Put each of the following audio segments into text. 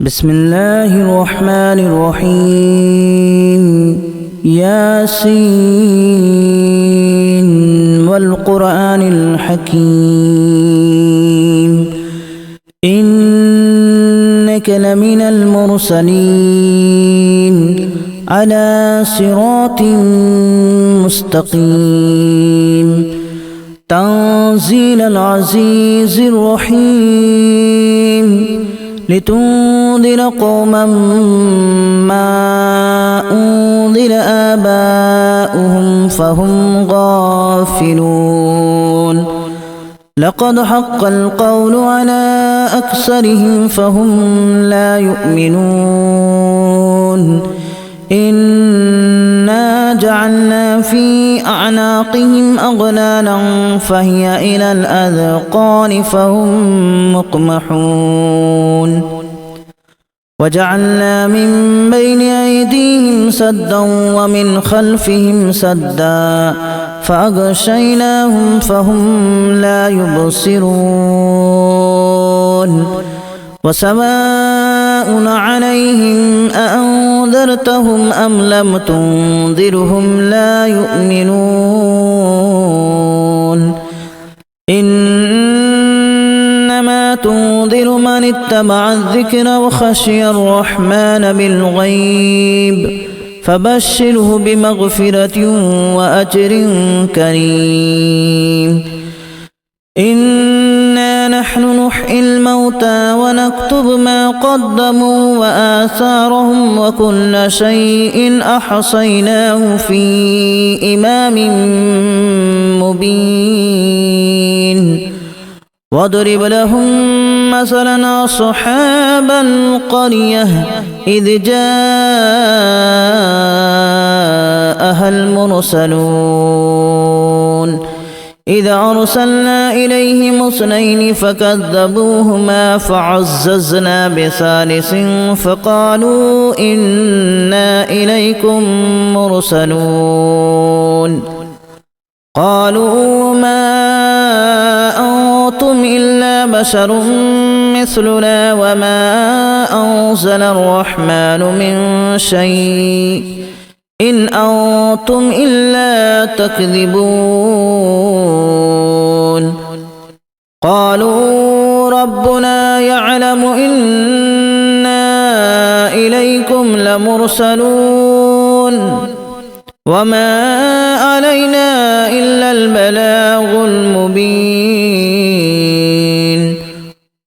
بسم الله الرحمن الرحيم ياسين والقرآن الحكيم إنك لمن المرسلين على صراط مستقيم تنزيل العزيز الرحيم لتنذر قوما ما أنذر آباؤهم فهم غافلون لقد حق القول على أكثرهم فهم لا يؤمنون إنا جعلنا في أعناقهم أغلالا فهي إلى الأذقان فهم مقمحون وجعلنا من بين أيديهم سدا ومن خلفهم سدا فأغشيناهم فهم لا يبصرون وسواء عليهم أأنذرتهم أم لم تنذرهم لا يؤمنون إنما تنذر من اتبع الذكر وخشي الرحمن بالغيب فبشره بمغفرة وأجر كريم إنا نحن نحيي الموتى ونكتب ما قدموا وآثارهم وكل شيء أحصيناه في إمام مبين واضرب لهم مثلا أصحاب القرية إذ جاءها المرسلون إذا أرسلنا إليهم اثنين فكذبوهما فعززنا بثالث فقالوا إنا إليكم مرسلون قالوا ما أنتم إلا بشر مثلنا وما أنزل الرحمن من شيء إن أنتم إلا تكذبون قالوا ربنا يعلم إنا إليكم لمرسلون وما علينا إلا البلاغ المبين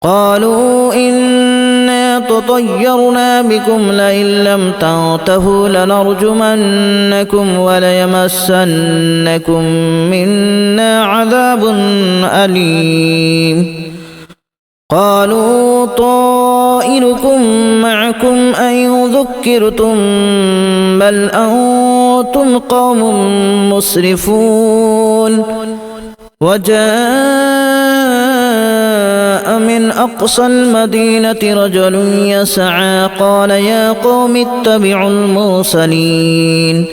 قالوا إنا تطيرنا بكم لئن لم تنتهوا لنرجمنكم وليمسنكم منا عذاب أليم قالوا طائركم معكم أن ذكرتم بل أنتم قوم مسرفون وجاء من أقصى المدينة رجل يسعى قال يا قوم اتبعوا المرسلين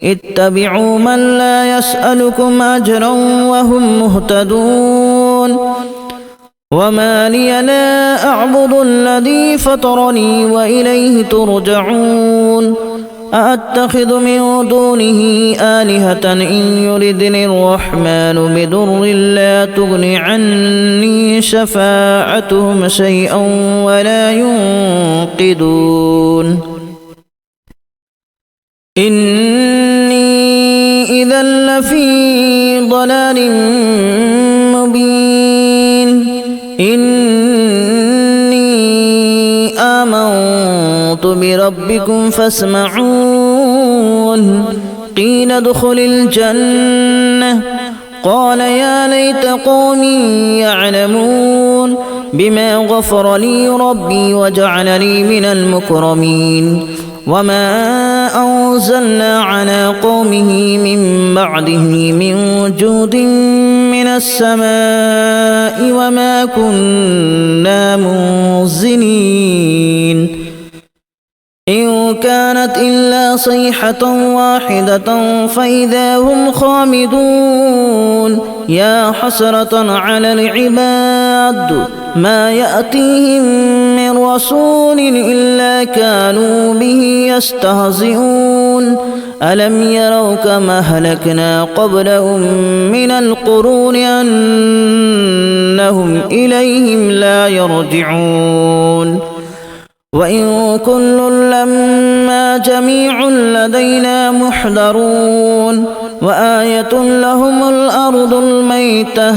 اتبعوا من لا يسألكم أجرا وهم مهتدون وما لي لا أعبد الذي فطرني وإليه ترجعون أأتخذ من دونه آلهة إن يردني الرحمن بضر لا تغن عني شفاعتهم شيئا ولا ينقذون إني إذا لفي ضلال مبين إني آمنت بربكم فاسمعون قيل ادخل الجنة قال يا ليت قومي يعلمون بما غفر لي ربي وجعلني من المكرمين وما أنزلنا على قومه من بعده من جود من السماء وما كنا منزلين إن كانت إلا صيحة واحدة فإذا هم خامدون يا حسرة على العباد ما يأتيهم من رسول إلا كانوا به يستهزئون ألم يروا كما أهلكنا قبلهم من القرون أنهم إليهم لا يرجعون وإن كل لما جميع لدينا محضرون وآية لهم الأرض الميتة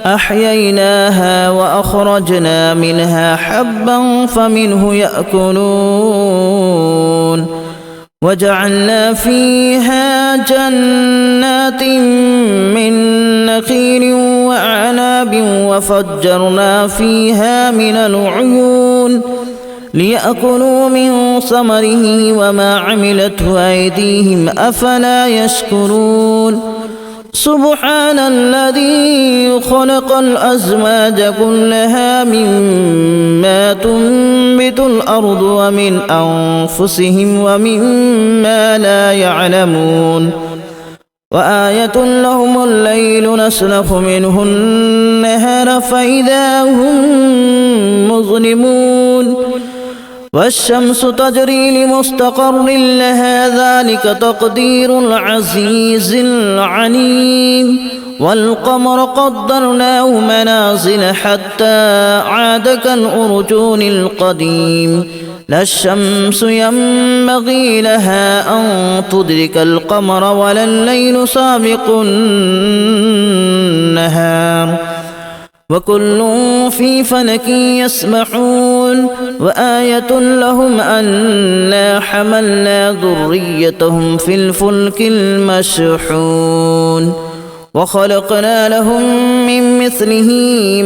أحييناها وأخرجنا منها حبا فمنه يأكلون وجعلنا فيها جنات من نخيل وأعناب وفجرنا فيها من العيون ليأكلوا من ثمره وما عملته أيديهم أفلا يشكرون سبحان الذي خلق الأزواج كلها مما تنبت الأرض ومن أنفسهم ومما لا يعلمون وآية لهم الليل نسلخ منه النهار فإذا هم مظلمون والشمس تجري لمستقر لها ذلك تقدير العزيز العليم والقمر قدرناه منازل حتى عاد كالأرجون القديم لا الشمس ينبغي لها أن تدرك القمر ولا الليل سابق النهار وكل في فلك يسبحون وآية لهم أنا حملنا ذريتهم في الفلك المشحون وخلقنا لهم من مثله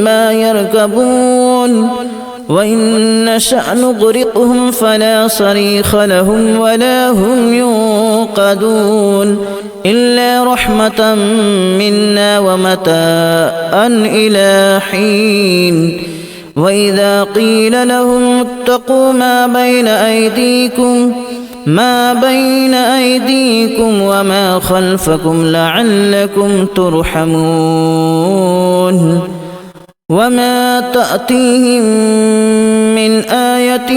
ما يركبون وإن نشأ نغرقهم فلا صريخ لهم ولا هم ينقذون إلا رحمة منا ومتاعا إلى حين وإذا قيل لهم اتقوا ما بين أيديكم وما خلفكم لعلكم ترحمون وما تأتيهم من آية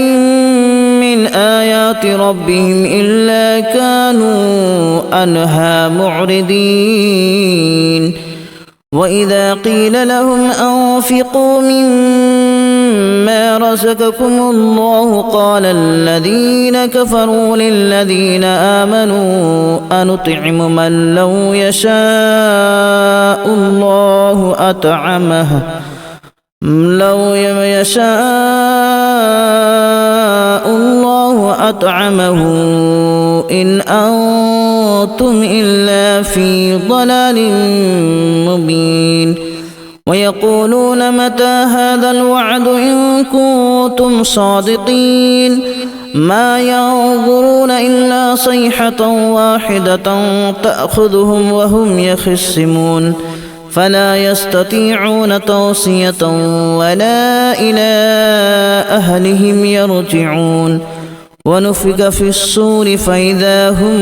من آيات ربهم إلا كانوا عنها معرضين وإذا قيل لهم أنفقوا مما رزقكم الله قال الذين كفروا للذين آمنوا أنطعم من لو يشاء الله أطعمه إن أنتم إلا في ضلال مبين ويقولون متى هذا الوعد إن كنتم صادقين ما ينظرون إلا صيحة واحدة تأخذهم وهم يخصمون فلا يستطيعون توصية ولا إلى أهلهم يرجعون ونفخ في الصور فإذا هم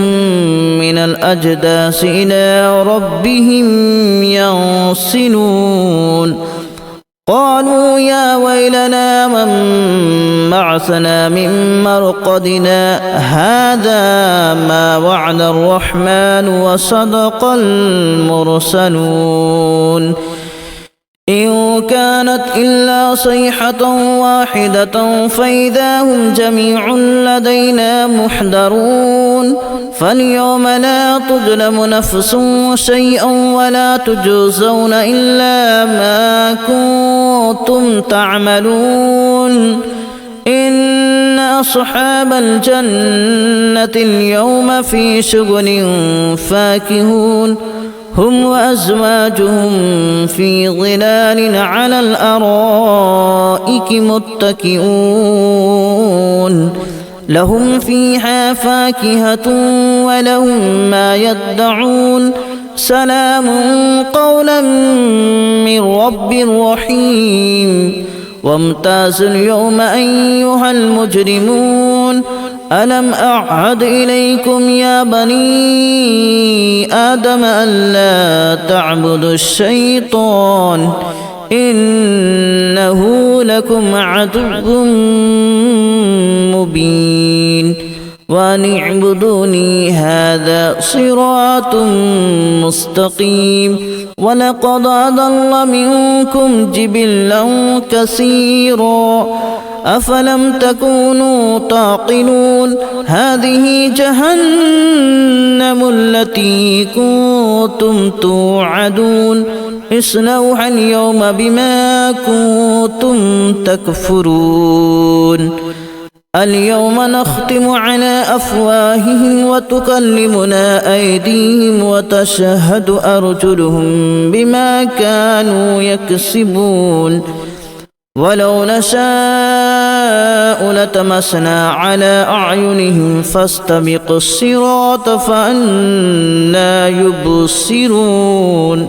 من الأجداث إلى ربهم ينسلون قالوا يا ويلنا من بعثنا من مرقدنا هذا ما وعد الرحمن وصدق المرسلون إن كانت إلا صيحة واحدة فإذا هم جميع لدينا محضرون فاليوم لا تظلم نفس شيئا ولا تجزون إلا ما كنتم تعملون إن أصحاب الجنة اليوم في شغل فاكهون هم وأزواجهم في ظلال على الأرائك متكئون لهم فيها فاكهة ولهم ما يدعون سلام قولا من رب رحيم وامتازوا اليوم أيها المجرمون ألم أعهد إليكم يا بني آدم ألا تعبدوا الشيطان إنه لكم عدو مبين وأن اعبدوني هذا صراط مستقيم ولقد أضل منكم جبلا كثيرا أفلم تكونوا تعقلون هذه جهنم التي كنتم توعدون اصلوها اليوم بما كنتم تكفرون اليوم نختم على أفواههم وتكلمنا أيديهم وتشهد أرجلهم بما كانوا يكسبون ولو نشاء لتمسنا على أعينهم فاستبقوا الصراط فأنى يبصرون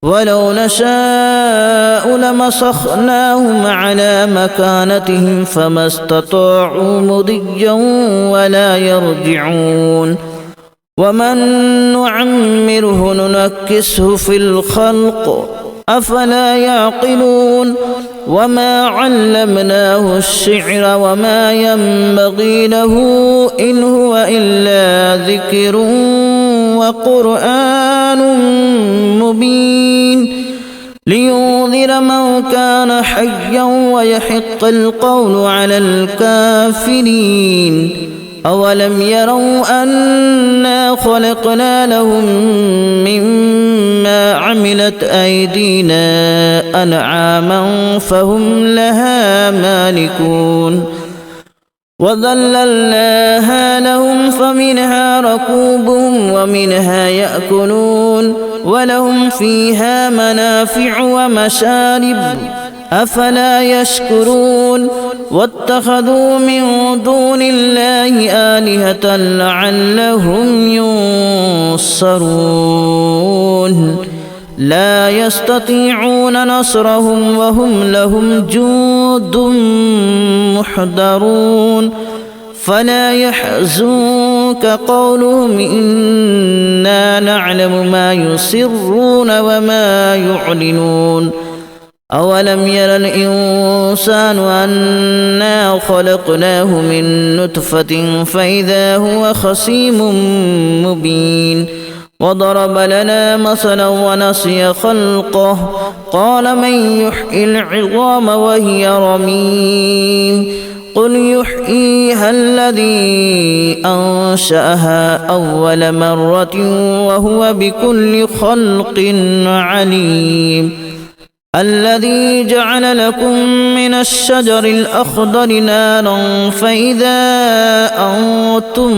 ولو نشاء لمسخناهم على مكانتهم فما استطاعوا مضيا ولا يرجعون ومن نعمره ننكسه في الخلق أفلا يعقلون وما علمناه الشعر وما ينبغي له إن هو إلا ذكر وقرآن مبين لينذر من كان حيا ويحق القول على الكافرين أولم يروا أنا خلقنا لهم مما عملت أيدينا أنعاما فهم لها مالكون وذللناها لهم فمنها ركوبهم ومنها يأكلون ولهم فيها منافع ومشارب أفلا يشكرون واتخذوا من دون الله آلهة لعلهم ينصرون لا يستطيعون نصرهم وهم لهم جند محضرون فلا يحزنك قولهم إنا نعلم ما يسرون وما يعلنون أولم ير الإنسان أنا خلقناه من نطفة فإذا هو خصيم مبين وضرب لنا مثلا ونسي خلقه قال من يحيي العظام وهي رميم قل يحييها الذي أنشأها أول مرة وهو بكل خلق عليم الذي جعل لكم من الشجر الأخضر نارا فإذا أنتم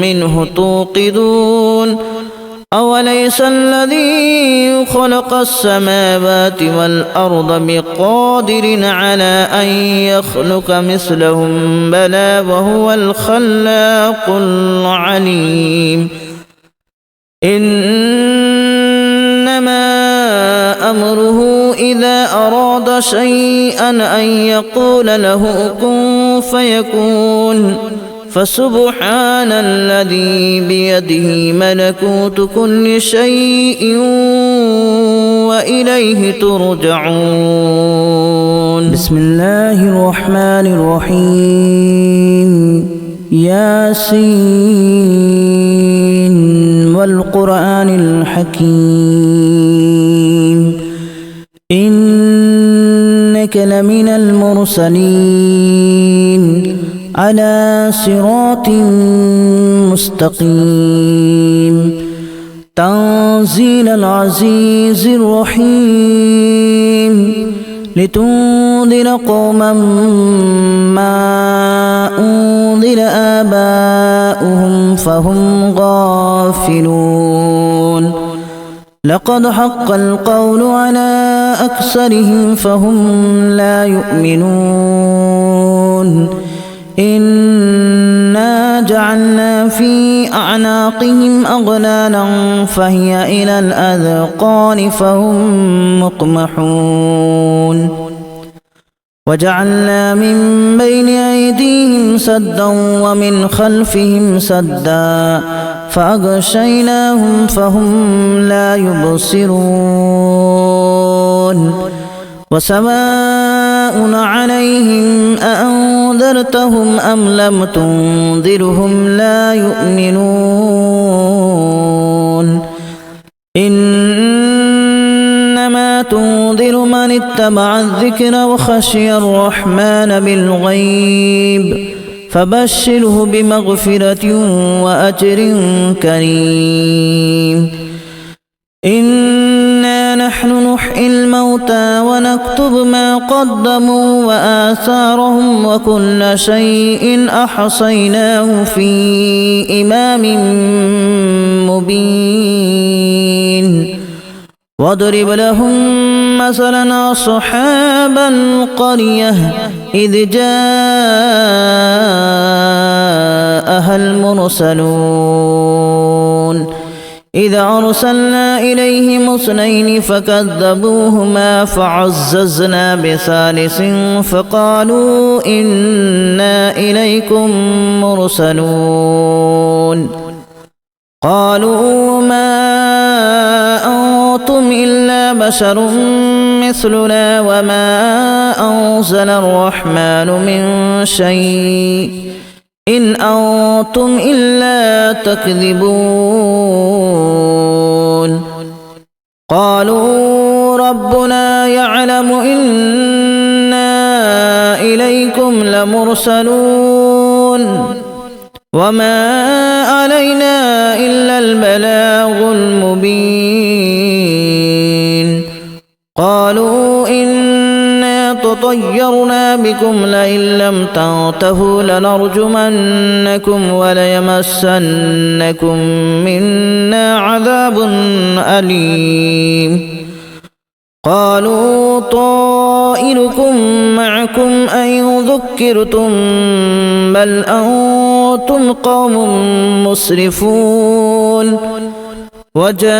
منه توقدون أوليس الذي خلق السماوات والأرض بقادر على أن يخلق مثلهم بلى وهو الخلاق العليم إنما أمره إذا أراد شيئا أن يقول له كن فيكون فسبحان الذي بيده ملكوت كل شيء وإليه ترجعون بسم الله الرحمن الرحيم ياسين والقرآن الحكيم إنك لمن المرسلين على صراط مستقيم تنزيل العزيز الرحيم لتنذر قوما ما أنذر آباؤهم فهم غافلون لقد حق القول على أكثرهم فهم لا يؤمنون إنا جعلنا في أعناقهم أغلالا فهي إلى الأذقان فهم مقمحون وجعلنا من بين أيديهم سدا ومن خلفهم سدا فأغشيناهم فهم لا يبصرون وسواء عليهم أأنذرتهم أم لم تنذرهم لا يؤمنون إنما تنذر من اتبع الذكر وخشي الرحمن بالغيب فبشره بمغفرة وأجر كريم إنا نحن نحيي الموتى ونكتب ما قدموا وآثارهم وكل شيء أحصيناه في إمام مبين واضرب لهم مثلا أصحاب القرية إذ جاءها المرسلون إذ أرسلنا إليهم 2 فكذبوهما فعززنا بثالث فقالوا إنا إليكم مرسلون قالوا ما أنتم إلا بشر مثلنا وما أنزل الرحمن من شيء إن أنتم إلا تكذبون قالوا ربنا يعلم إنا إليكم لمرسلون وما علينا إلا البلاغ المبين قالوا إنا تطيرنا بكم لئن لم تنتهوا لنرجمنكم وليمسنكم منا عذاب أليم قالوا طائركم معكم أئن ذكرتم بل أنتم قوم مسرفون وجاء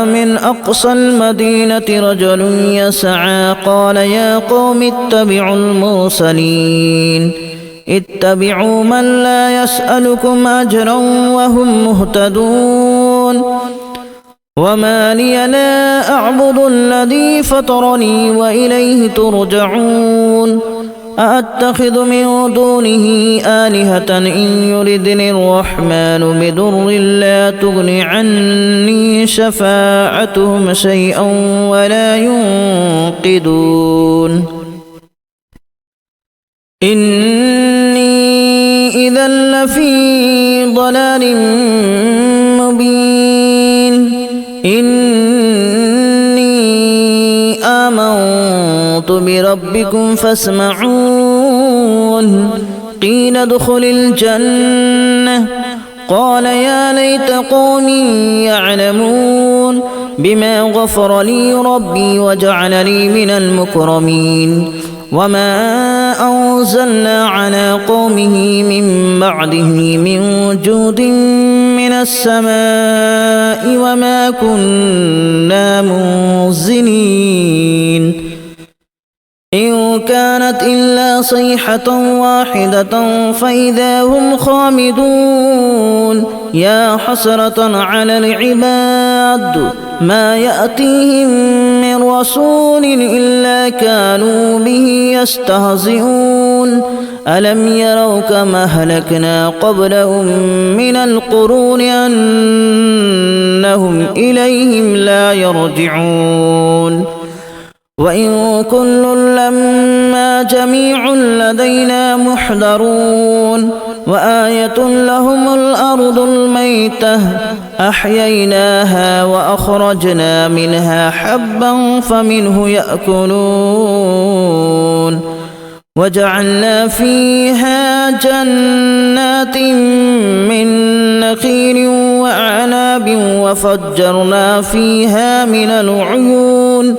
من أقصى المدينة رجل يسعى قال يا قوم اتبعوا المرسلين اتبعوا من لا يسألكم أجرا وهم مهتدون وما لي لا أعبد الذي فطرني وإليه ترجعون أأتخذ من دونه آلهة إن يردني الرحمن بضر لا تغن عني شفاعتهم شيئا ولا ينقذون إني إذا لفي ضلال مبين إني آمنت بربكم فاسمعون قيل ادخل الجنة قال يا ليت قومي يعلمون بما غفر لي ربي وجعلني من المكرمين وما أنزلنا على قومه من بعده من جود من السماء وما كنا منزلين إن كانت إلا صيحة واحدة فإذا هم خامدون يا حسرة على العباد ما يأتيهم من رسول إلا كانوا به يستهزئون ألم يروا كما أهلكنا قبلهم من القرون أنهم إليهم لا يرجعون وإن كل لما جميع لدينا محضرون وآية لهم الأرض الميتة أحييناها وأخرجنا منها حبا فمنه يأكلون وجعلنا فيها جنات من نخيل وأعناب وفجرنا فيها من العيون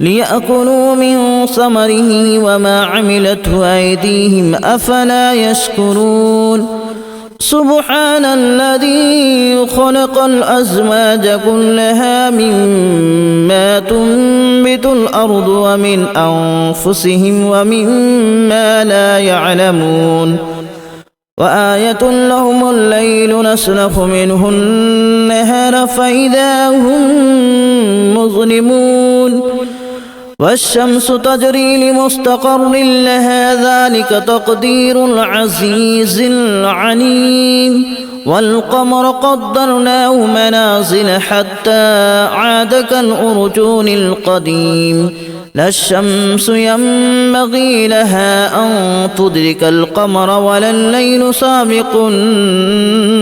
ليأكلوا من ثمره وما عملته أيديهم أفلا يشكرون سبحان الذي خلق الأزواج كلها مما تنبت الأرض ومن أنفسهم ومما لا يعلمون وآية لهم الليل نسلخ منه النهار فإذا هم مظلمون والشمس تجري لمستقر لها ذلك تقدير العزيز العليم والقمر قدرناه منازل حتى عاد كالأرجون القديم لا الشمس ينبغي لها أن تدرك القمر ولا الليل سابق النهار